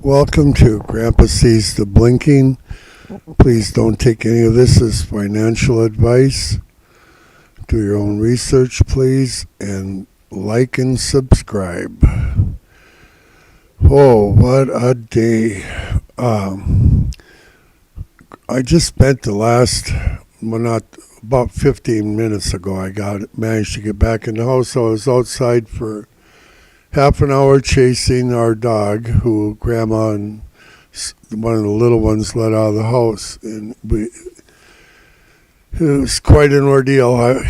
Welcome to Grandpa Sees the Blinking. Please don't take any of this as financial advice. Do your own research, please, and like and subscribe. Oh, what a day. I just spent about 15 minutes ago, managed to get back in the house. I was outside for half an hour chasing our dog, who Grandma and one of the little ones let out of the house. And it was quite an ordeal.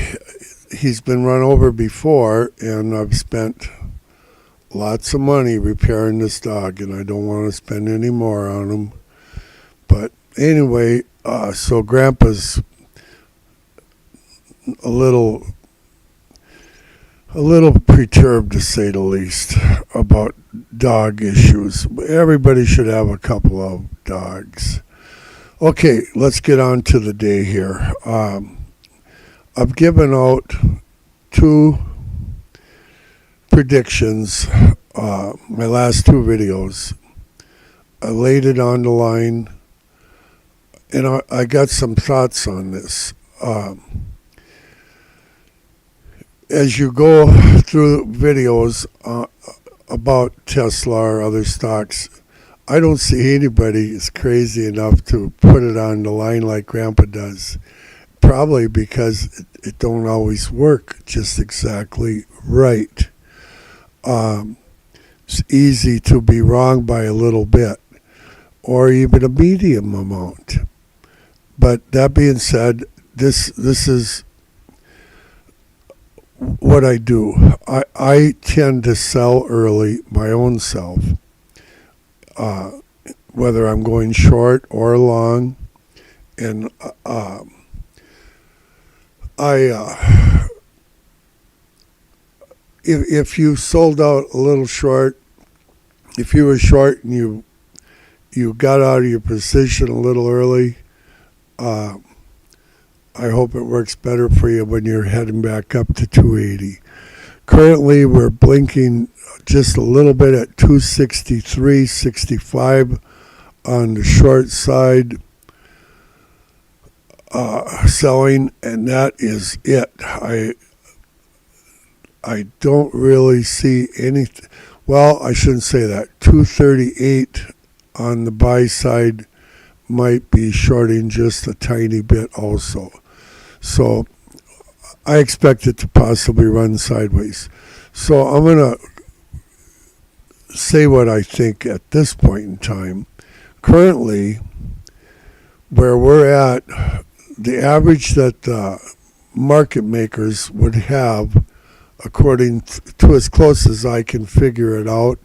He's been run over before, and I've spent lots of money repairing this dog, and I don't want to spend any more on him. But anyway, so Grandpa's a little perturbed, to say the least, about dog issues. Everybody should have a couple of dogs. Okay, let's get on to the day here. I've given out two predictions, my last two videos. I laid it on the line, and I got some thoughts on this. As you go through videos about Tesla or other stocks, I don't see anybody is crazy enough to put it on the line like Grandpa does. Probably because it don't always work just exactly right. It's easy to be wrong by a little bit, or even a medium amount. But that being said, this is what I do. I tend to sell early my own self, whether I'm going short or long, and if you sold out a little short, if you were short and you got out of your position a little early, I hope it works better for you when you're heading back up to 280. Currently, we're blinking just a little bit at 263.65 on the short side, selling, and that is it. I don't really see anything. Well, I shouldn't say that. 238 on the buy side might be shorting just a tiny bit also. So I expect it to possibly run sideways. So I'm going to say what I think at this point in time. Currently, where we're at, the average that the market makers would have, according to as close as I can figure it out,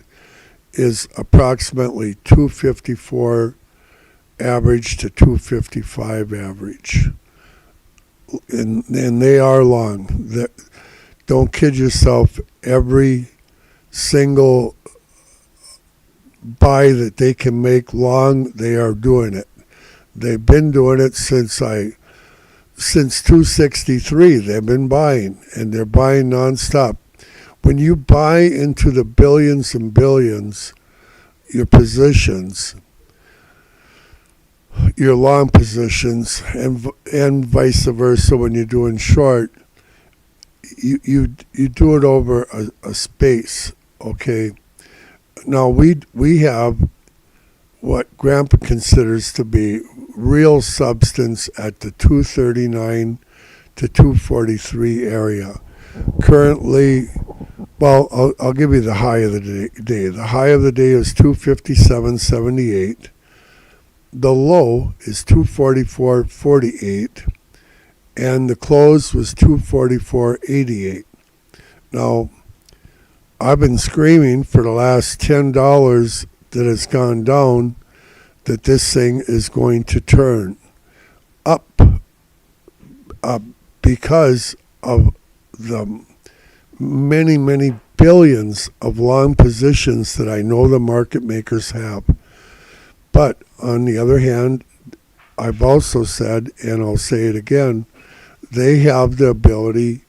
is approximately 254 average to 255 average. And they are long. Don't kid yourself. Every single buy that they can make long, they are doing it. They've been doing it since 263. They've been buying, and they're buying nonstop. When you buy into the billions and billions, your positions, your long positions, and vice versa, when you're doing short, you do it over a space. Okay. Now we have what Grandpa considers to be real substance at the 239 to 243 area. Currently, well, I'll give you the high of the day. The high of the day is 257.78. The low is 244.48, and the close was 244.88. Now, I've been screaming for the last $10 that has gone down that this thing is going to turn up because of the many, many billions of long positions that I know the market makers have. But on the other hand, I've also said, and I'll say it again, they have the ability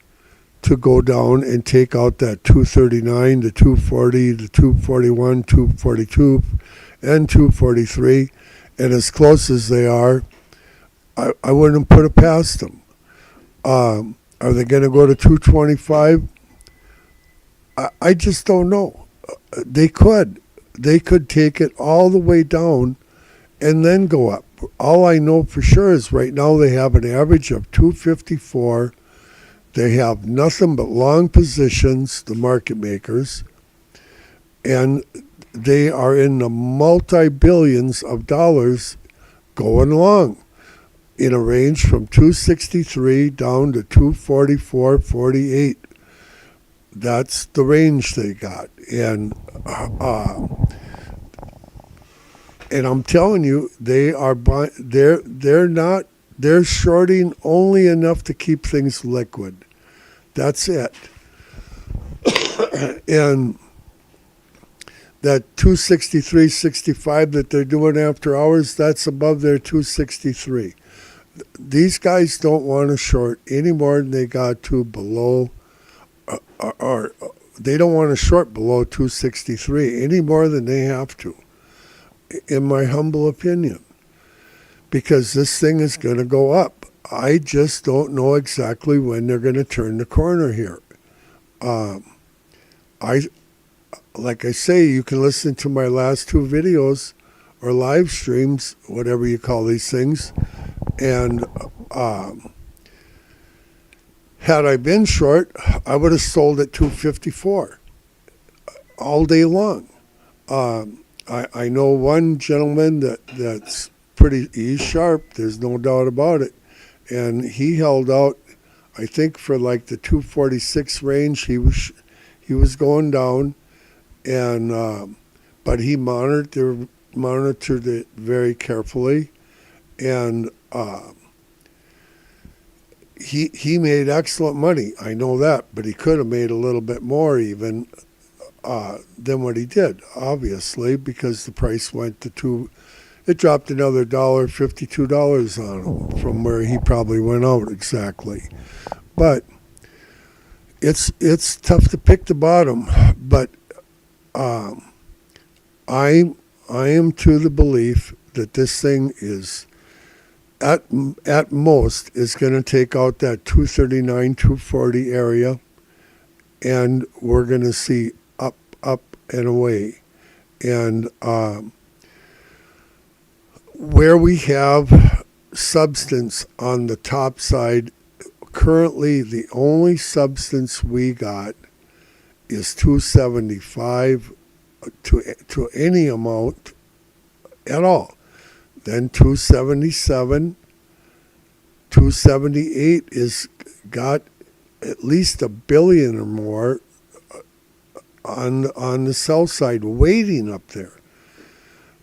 to go down and take out that 239, the 240, the 241, 242, and 243, and as close as they are, I wouldn't put it past them. Are they going to go to 225? I just don't know. They could. They could take it all the way down and then go up. All I know for sure is right now they have an average of 254. They have nothing but long positions, the market makers, and they are in the multi-billions of dollars going long in a range from 263 down to 244.48. That's the range they got. And I'm telling you, they're shorting only enough to keep things liquid. That's it. And that 263.65 that they're doing after hours, that's above their 263. These guys don't want to short any more than they got to below, or they don't want to short below 263 any more than they have to, in my humble opinion, because this thing is going to go up. I just don't know exactly when they're going to turn the corner here. Like I say, you can listen to my last two videos or live streams, whatever you call these things, and had I been short, I would have sold at 254 all day long. I know one gentleman that's he's sharp, there's no doubt about it, and he held out, I think, for like the 246 range. He was going down, and but he monitored it very carefully, and he made excellent money. I know that, but he could have made a little bit more even than what he did, obviously, because the price went to it dropped another $52 on him from where he probably went out exactly. But it's tough to pick the bottom. But I am to the belief that this thing is at most is going to take out that 239, 240 area, and we're going to see up and away. And where we have substance on the top side, currently the only substance we got is 275 to any amount at all. Then 277, 278 is got at least $1 billion or more on the sell side waiting up there.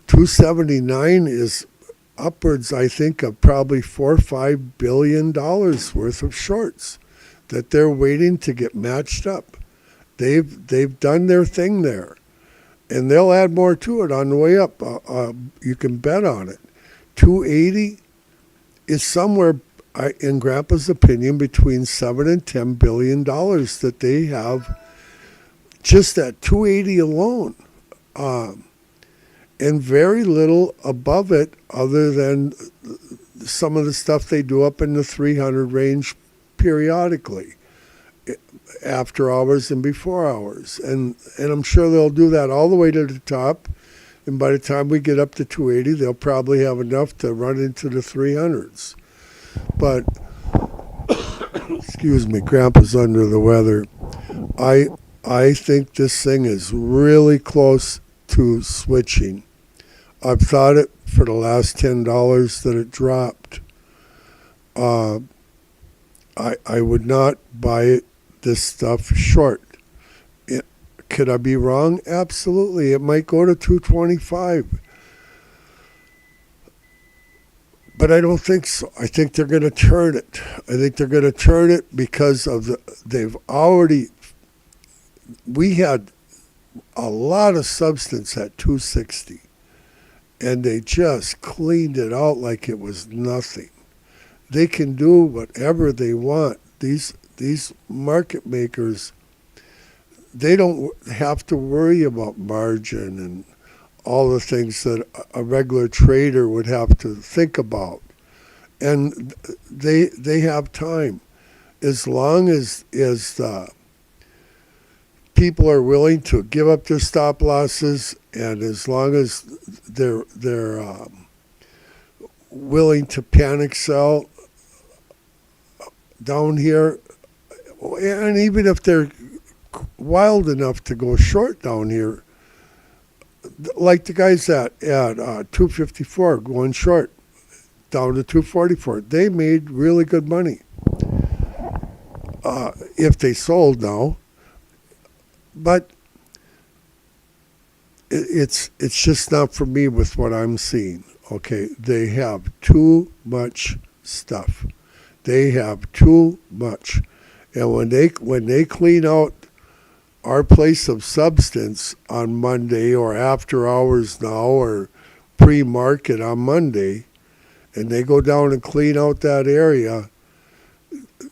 279 is upwards, I think, of probably $4 or $5 billion worth of shorts that they're waiting to get matched up. They've done their thing there, and they'll add more to it on the way up. You can bet on it. 280 is somewhere, in Grandpa's opinion, between $7 and $10 billion that they have just at 280 alone. And very little above it other than some of the stuff they do up in the 300 range periodically, after hours and before hours. And I'm sure they'll do that all the way to the top. And by the time we get up to 280, they'll probably have enough to run into the 300s. But, excuse me, Grandpa's under the weather. I think this thing is really close to switching. I've thought it for the last $10 that it dropped. I would not buy this stuff short. Could I be wrong? Absolutely. It might go to 225. But I don't think so. I think they're going to turn it. I think they're going to turn it because of we had a lot of substance at 260, and they just cleaned it out like it was nothing. They can do whatever they want. These market makers, they don't have to worry about margin and all the things that a regular trader would have to think about. And they have time. As long as people are willing to give up their stop losses, and as long as they're willing to panic sell down here, and even if they're wild enough to go short down here, like the guys at 254 going short down to 244, they made really good money if they sold now. But it's just not for me with what I'm seeing. Okay, they have too much stuff. They have too much, and when they clean out our place of substance on Monday, or after hours now, or pre-market on Monday, and they go down and clean out that area,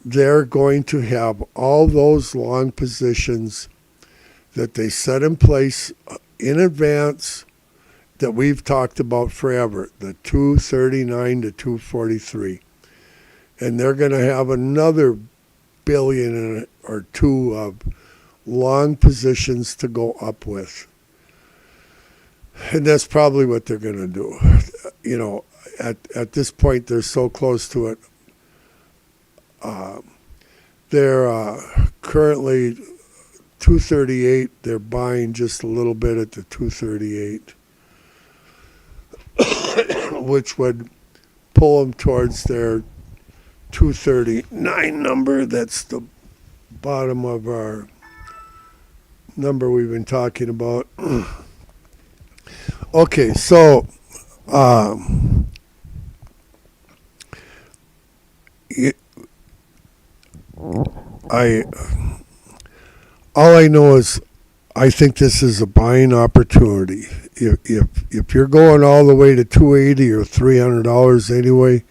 they're going to have all those long positions that they set in place in advance that we've talked about forever, the 239 to 243. And they're going to have another billion or two of long positions to go up with. And that's probably what they're going to do. You know, at this point, they're so close to it. They're currently 238. They're buying just a little bit at the 238, which would pull them towards their 239 number. That's the bottom of our number we've been talking about. Okay, so all I know is I think this is a buying opportunity. If you're going all the way to $280 or $300 anyway,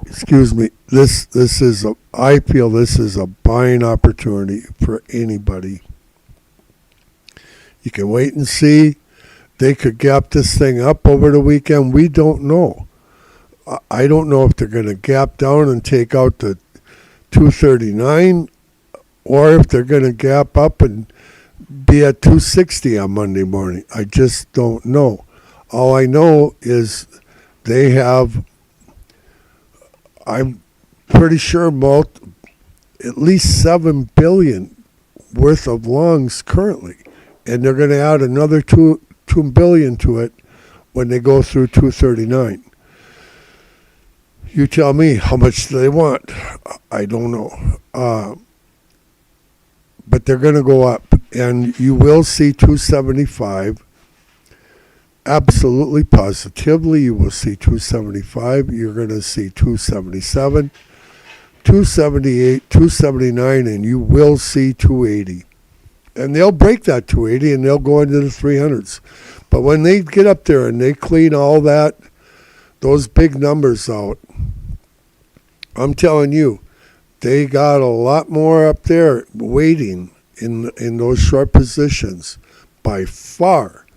excuse me, I feel this is a buying opportunity for anybody. You can wait and see. They could gap this thing up over the weekend. We don't know. I don't know if they're going to gap down and take out the 239, or if they're going to gap up and be at 260 on Monday morning. I just don't know. All I know is they have, I'm pretty sure, at least $7 billion worth of longs currently. And they're going to add another $2 billion to it when they go through 239. You tell me, how much do they want? I don't know. But they're going to go up. And you will see 275. Absolutely, positively, you will see 275. You're going to see 277, 278, 279, and you will see 280. And they'll break that 280 and they'll go into the 300s. But when they get up there and they clean all those big numbers out, I'm telling you, they got a lot more up there waiting in those short positions by far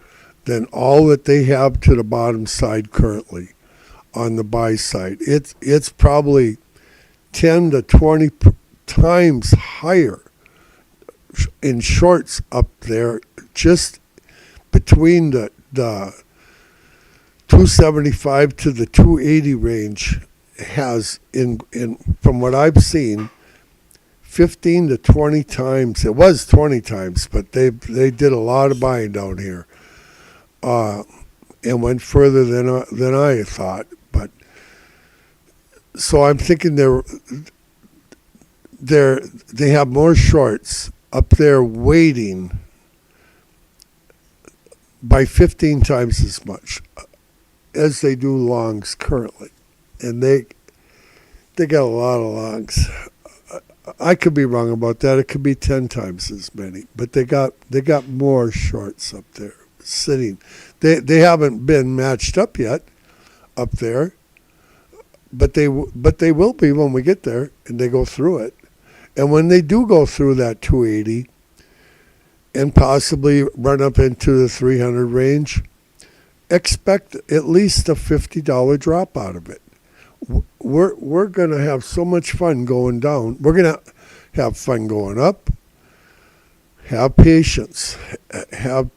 than all that they have to the bottom side currently on the buy side. It's probably 10 to 20 times higher in shorts up there, just between the 275 to the 280 range, has in from what I've seen 15 to 20 times. It was 20 times, but they did a lot of buying down here, and went further than I thought. But so I'm thinking they have more shorts up there waiting by 15 times as much as they do longs currently. And they got a lot of longs. I could be wrong about that. It could be 10 times as many. But they got more shorts up there sitting. They haven't been matched up yet up there. But they will be when we get there and they go through it. And when they do go through that 280, and possibly run up into the 300 range, expect at least a $50 drop out of it. We're going to have so much fun going down. We're going to have fun going up. Have patience. Have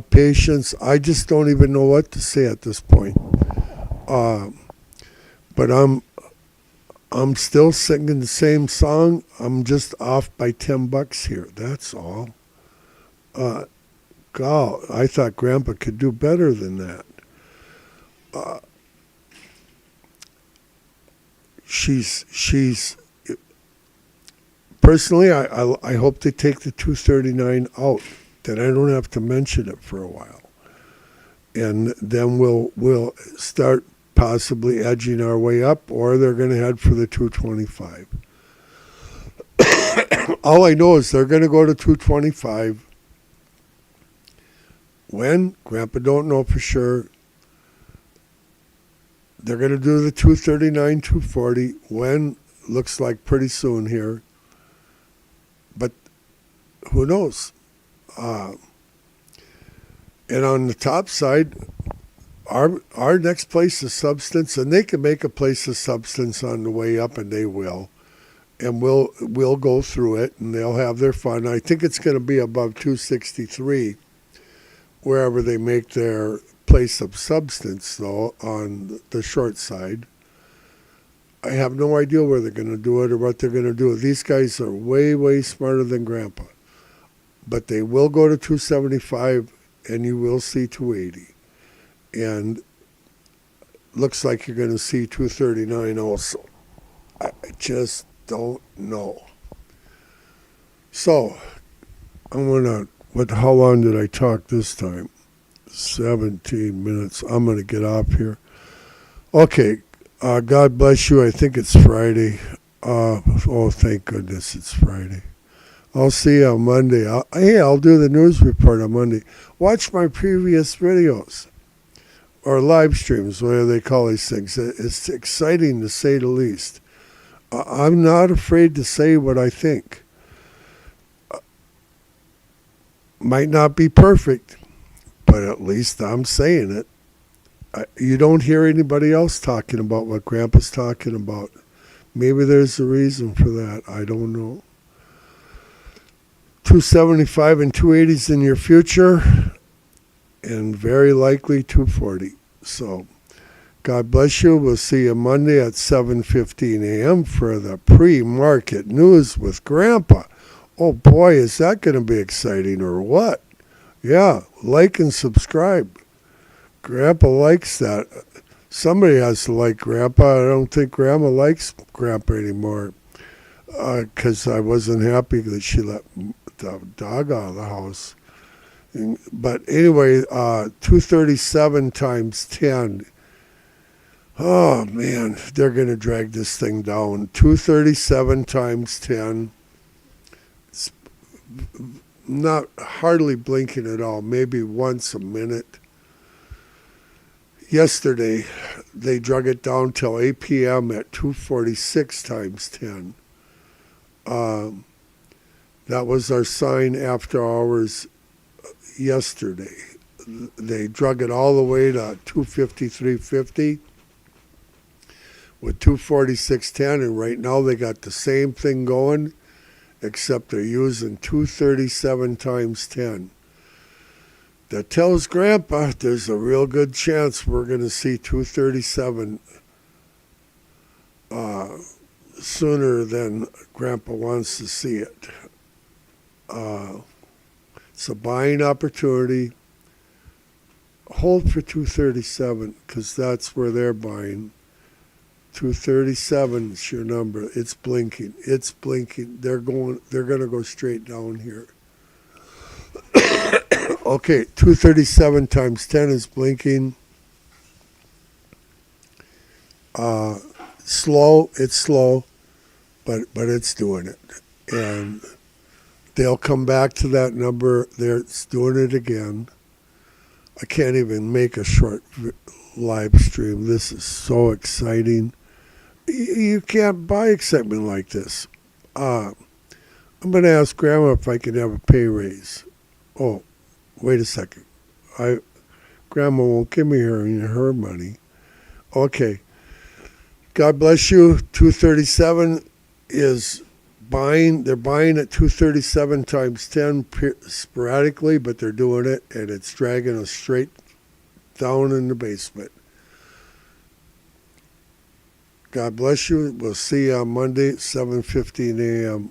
patience. I just don't even know what to say at this point. But I'm still singing the same song. I'm just off by $10 here. That's all. God, I thought Grandpa could do better than that. She's personally, I hope they take the 239 out. Then I don't have to mention it for a while, and then we'll start possibly edging our way up, or they're going to head for the 225. All I know is they're going to go to 225. When? Grandpa don't know for sure. They're going to do the 239, 240. When? Looks like pretty soon here. But who knows? And on the top side, our next place of substance, and they can make a place of substance on the way up, and they will. And we'll go through it, and they'll have their fun. I think it's going to be above 263, wherever they make their place of substance, though, on the short side. I have no idea where they're going to do it or what they're going to do. These guys are way, way smarter than Grandpa. But they will go to 275, and you will see 280. And looks like you're going to see 239 also. I just don't know. So, I'm going to, how long did I talk this time? 17 minutes. I'm going to get off here. Okay. God bless you. I think it's Friday. Oh, thank goodness it's Friday. I'll see you on Monday. I'll do the news report on Monday. Watch my previous videos or live streams, whatever they call these things. It's exciting to say the least. I'm not afraid to say what I think. Might not be perfect, but at least I'm saying it. You don't hear anybody else talking about what Grandpa's talking about. Maybe there's a reason for that. I don't know. 275 and 280s in your future, and very likely 240. So, God bless you. We'll see you Monday at 7:15 a.m. for the pre-market news with Grandpa. Oh boy, is that going to be exciting or what? Yeah, like and subscribe. Grandpa likes that. Somebody has to like Grandpa. I don't think Grandma likes Grandpa anymore because I wasn't happy that she let the dog out of the house. But anyway, 237 times 10. Oh, man, they're going to drag this thing down. 237 times 10. It's not hardly blinking at all, maybe once a minute. Yesterday, they drug it down till 8 p.m. at 246 times 10. That was our sign after hours yesterday. They drug it all the way to 253.50 with 246.10, and right now they got the same thing going, except they're using 237 times 10. That tells Grandpa there's a real good chance we're going to see 237 sooner than Grandpa wants to see it. It's a buying opportunity. Hold for 237 because that's where they're buying. 237 is your number. It's blinking. It's blinking. They're going to go straight down here. Okay, 237 times 10 is blinking. Slow, it's slow, but it's doing it. And they'll come back to that number. They're doing it again. I can't even make a short live stream. This is so exciting. You can't buy excitement like this. I'm going to ask Grandma if I can have a pay raise. Oh, wait a second. Grandma won't give me her money. Okay. God bless you. 237 is buying. They're buying at 237 times 10 sporadically, but they're doing it, and it's dragging us straight down in the basement. God bless you. We'll see you on Monday at 7:15 a.m.